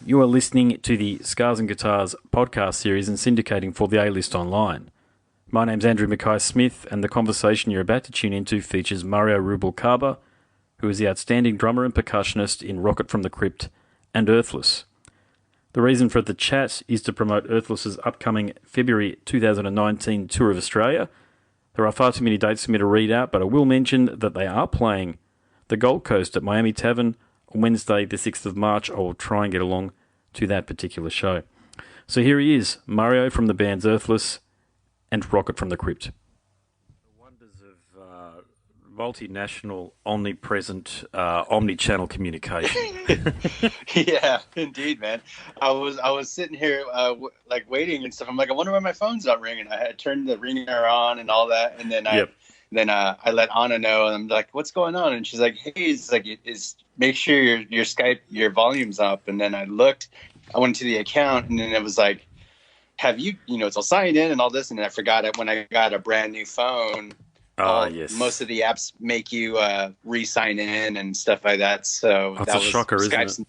You are listening to the Scars and Guitars podcast series and syndicating for the A-List Online. My name's Andrew Mackay-Smith, and the conversation you're about to tune into features Mario Rubalcaba, who is the outstanding drummer and percussionist in From The Crypt and Earthless. The reason for the chat is to promote Earthless's upcoming February 2019 tour of Australia. There are far too many dates for me to read out, but I will mention that they are playing the Gold Coast at Miami Tavern on Wednesday, the 6th of March. I will try and get along to that particular show. So here he is, Mario from the bands Earthless and From The Crypt. The wonders of multinational, omnipresent, omni-channel communication. Yeah, indeed, man. I was sitting here waiting and stuff. I'm like, I wonder why my phone's not ringing. I had turned the ringer on and all that, and then I let Anna know, and I'm like, what's going on? And she's like, hey, it's like, make sure your Skype, your volume's up. And then I went to the account, and then it was like, have you, it's all signed in and all this. And then I forgot it when I got a brand new phone. Yes. Most of the apps make you re-sign in and stuff like that. So that's a shocker, Skype's, isn't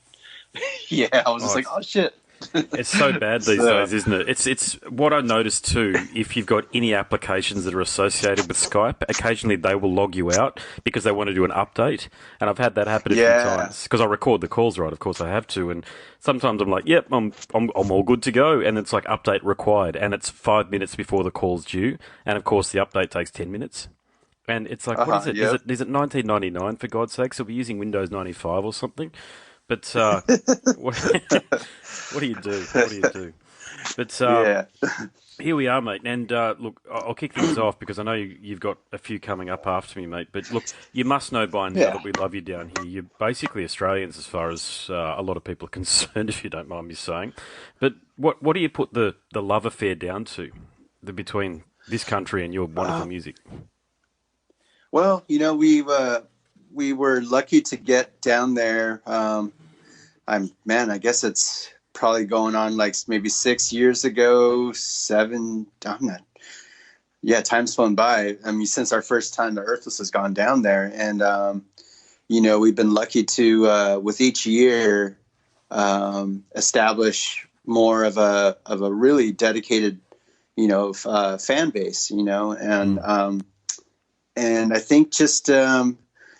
it? Yeah, I was just like, oh shit. It's so bad these days, isn't it? It's what I noticed too. If you've got any applications that are associated with Skype, occasionally they will log you out because they want to do an update. And I've had that happen a few times because I record the calls, right? Of course, I have to. And sometimes I'm like, "Yep, I'm all good to go," and it's like update required, and it's 5 minutes before the call's due, and of course the update takes 10 minutes. And it's like, what is it? Yep. Is it 1999 for God's sake? So we're using Windows 95 or something. But what do you do? What do you do? But here we are, mate. And look, I'll kick things off because I know you've got a few coming up after me, mate. But look, you must know by now that we love you down here. You're basically Australians as far as a lot of people are concerned, if you don't mind me saying. But what do you put the love affair down to, between this country and your wonderful music? Well, we were lucky to get down there. I guess it's probably going on like maybe 6 years ago, 7. Time's flown by. I mean, since our first time, the Earthless has gone down there, and we've been lucky to with each year establish more of a really dedicated fan base, and I think just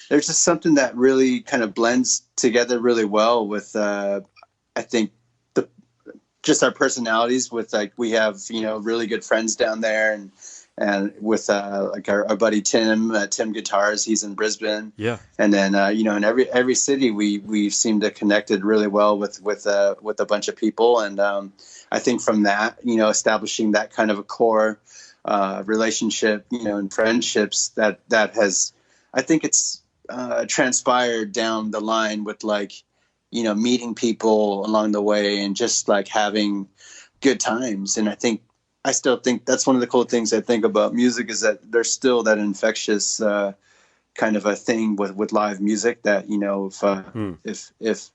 there's just something that really kind of blends together really well with, I think, just our personalities. With like, we have really good friends down there, and with like our buddy Tim Guitars, he's in Brisbane. Yeah. And then in every city we seem to connected really well with a bunch of people, and I think from that establishing that kind of a core relationship and friendships that has, I think it's transpired down the line with meeting people along the way and just like having good times. And I still think that's one of the cool things I think about music is that there's still that infectious kind of a thing with live music that if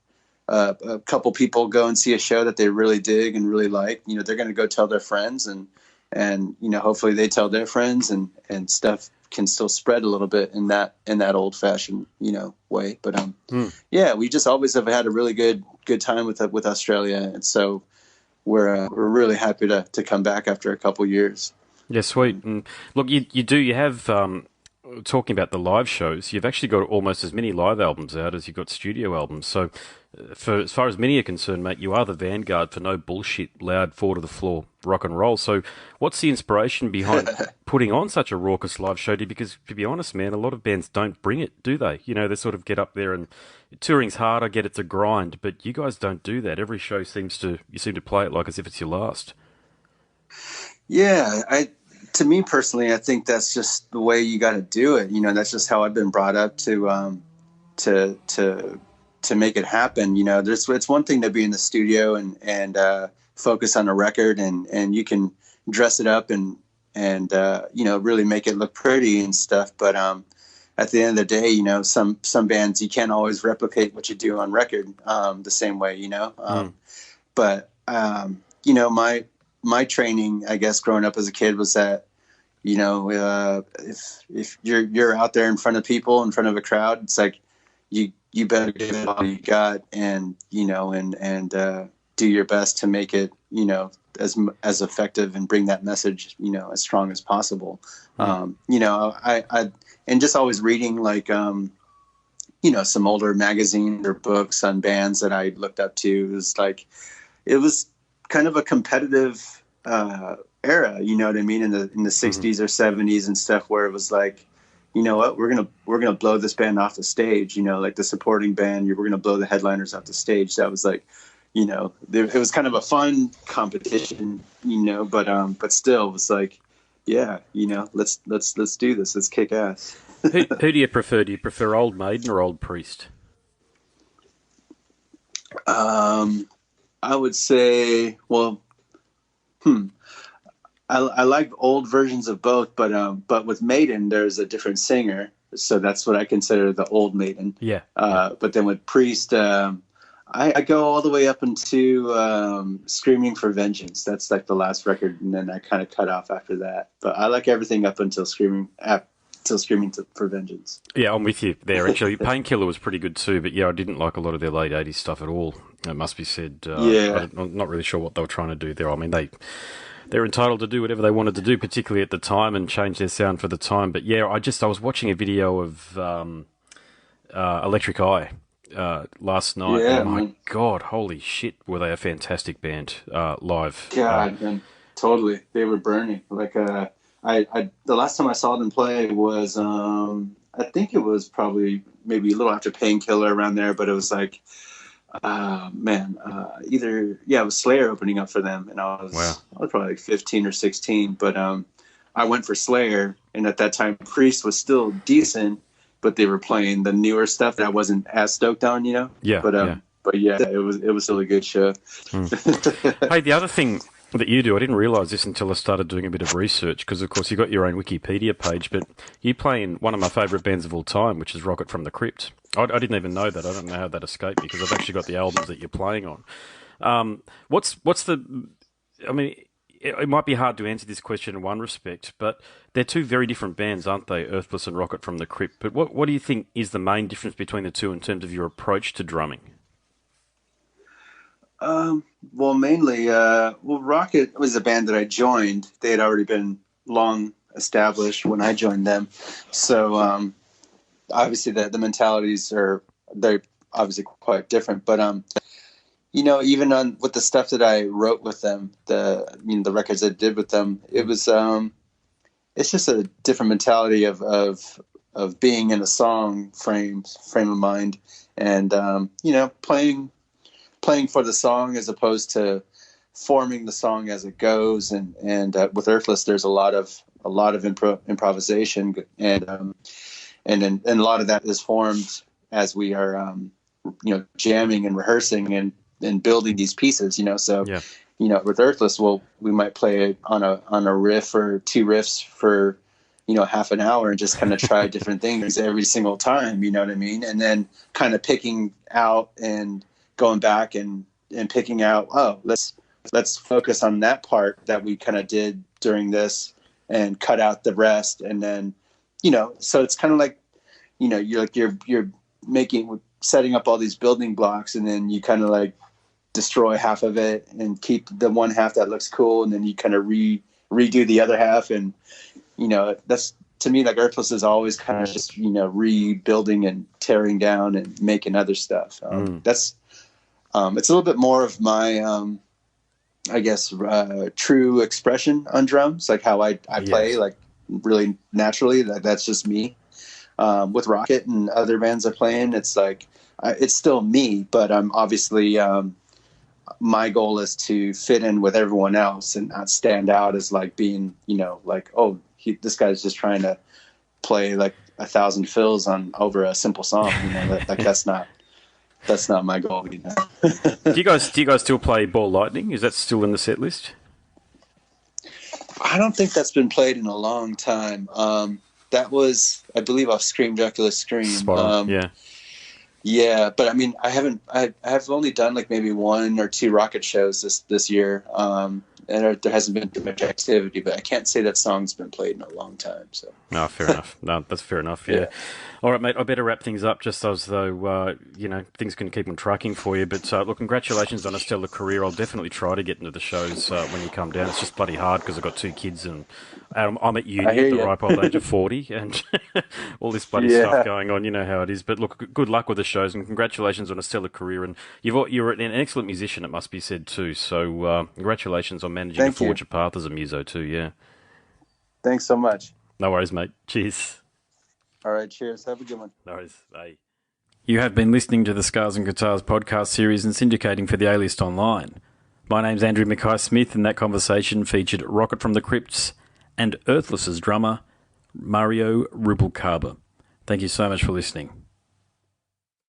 a couple people go and see a show that they really dig and really like, they're going to go tell their friends, and hopefully they tell their friends, and stuff can still spread a little bit in that old fashioned way. But we just always have had a really good time with Australia, and so we're really happy to come back after a couple years. Yeah, sweet. And look, you have talking about the live shows, you've actually got almost as many live albums out as you've got studio albums. So for as far as many are concerned, mate, you are the vanguard for no bullshit, loud, four to the floor rock and roll. So what's the inspiration behind putting on such a raucous live show? Because to be honest, man, a lot of bands don't bring it, do they? They sort of get up there, and touring's hard. I get it's a grind, but you guys don't do that. Every show you seem to play it like as if it's your last. Yeah, to me personally, I think that's just the way you got to do it. That's just how I've been brought up to make it happen. It's one thing to be in the studio and focus on a record, and you can dress it up and really make it look pretty and stuff. But at the end of the day, some bands you can't always replicate what you do on record the same way. But my training, I guess, growing up as a kid was that, if you're out there in front of people, in front of a crowd, it's like you you better give it all you got, and do your best to make it as effective and bring that message as strong as possible. I and just always reading like some older magazines or books on bands that I looked up to. It was kind of a competitive era, you know what I mean, in the 60s or 70s and stuff, where it was like, you know what, we're gonna blow this band off the stage, like the supporting band, we're gonna blow the headliners off the stage. That was like, it was kind of a fun competition, but still it was like, yeah, let's do this, let's kick ass. Who do you prefer? Do you prefer Old Maiden or Old Priest? I would say, well, I like old versions of both, but with Maiden, there's a different singer, so that's what I consider the old Maiden. Yeah. But then with Priest, I go all the way up into Screaming for Vengeance. That's like the last record, and then I kind of cut off after that. But I like everything up until Screaming for Vengeance. Yeah, I'm with you there. Actually, Painkiller was pretty good too, but yeah, I didn't like a lot of their late 80s stuff at all. It must be said. I'm not really sure what they were trying to do there. I mean, they're entitled to do whatever they wanted to do, particularly at the time, and change their sound for the time. But yeah, I was watching a video of Electric Eye last night. Yeah, and my God, holy shit, were they a fantastic band live? God, man, totally. They were burning. Like the last time I saw them play was I think it was probably maybe a little after Painkiller, around there, but it was like it was Slayer opening up for them, and I was probably like 15 or 16, but I went for Slayer, and at that time Priest was still decent, but they were playing the newer stuff that I wasn't as stoked on, but yeah, it was still a good show. Hey, the other thing that you do, I didn't realise this until I started doing a bit of research, because of course you got your own Wikipedia page, but you play in one of my favourite bands of all time, which is Rocket from the Crypt. I didn't even know that. I don't know how that escaped me, because I've actually got the albums that you're playing on. What's the? I mean, it might be hard to answer this question in one respect, but they're two very different bands, aren't they? Earthless and Rocket from the Crypt. But what do you think is the main difference between the two in terms of your approach to drumming? Well, mainly, Rocket was a band that I joined. They had already been long established when I joined them, so obviously the mentalities they're obviously quite different. But even on with the stuff that I wrote with them, the records I did with them, it was it's just a different mentality of being in a song frame of mind, and playing for the song as opposed to forming the song as it goes. And with Earthless, there's a lot of improvisation, and a lot of that is formed as we are jamming and rehearsing and building these pieces. So with Earthless, we might play on a riff or two riffs for half an hour and just kind of try different things every single time. You know what I mean? And then kind of picking out and going back and picking out, let's focus on that part that we kind of did during this and cut out the rest. And then, so it's kind of like, you're setting up all these building blocks, and then you kind of like destroy half of it and keep the one half that looks cool. And then you kind of redo the other half. And, that's, to me, like Earthless is always kind of just, rebuilding and tearing down and making other stuff. That's, it's a little bit more of my, I guess, true expression on drums, like how I play, like really naturally. That's just me. With Rocket and other bands I play in, it's like it's still me, but I'm obviously my goal is to fit in with everyone else and not stand out as like being, this guy's just trying to play like 1,000 fills over a simple song. That's not my goal. Do you guys still play Ball Lightning? Is that still in the set list? I don't think that's been played in a long time. That was, I believe, off Scream Dracula Scream. Yeah, but I mean, I have only done like maybe one or two Rocket shows this year. there hasn't been too much activity, but I can't say that song's been played in a long time. So. No, fair enough. No, that's fair enough. Yeah. All right, mate. I better wrap things up, just as though things can keep on trucking for you. But look, congratulations on a stellar career. I'll definitely try to get into the shows when you come down. It's just bloody hard because I've got 2 kids and I'm at uni at the ripe old age of 40, and all this bloody stuff going on. You know how it is. But look, good luck with the shows, and congratulations on a stellar career. And you're an excellent musician, it must be said too. So congratulations on managing to forge a path as a muso too. Yeah. Thanks so much. No worries, mate. Cheers. All right, cheers. Have a good one. No worries. Bye. You have been listening to the Scars and Guitars podcast series and syndicating for the A-List Online. My name's Andrew Mackay-Smith, and that conversation featured Rocket from the Crypts and Earthless's drummer, Mario Rubalcaba. Thank you so much for listening.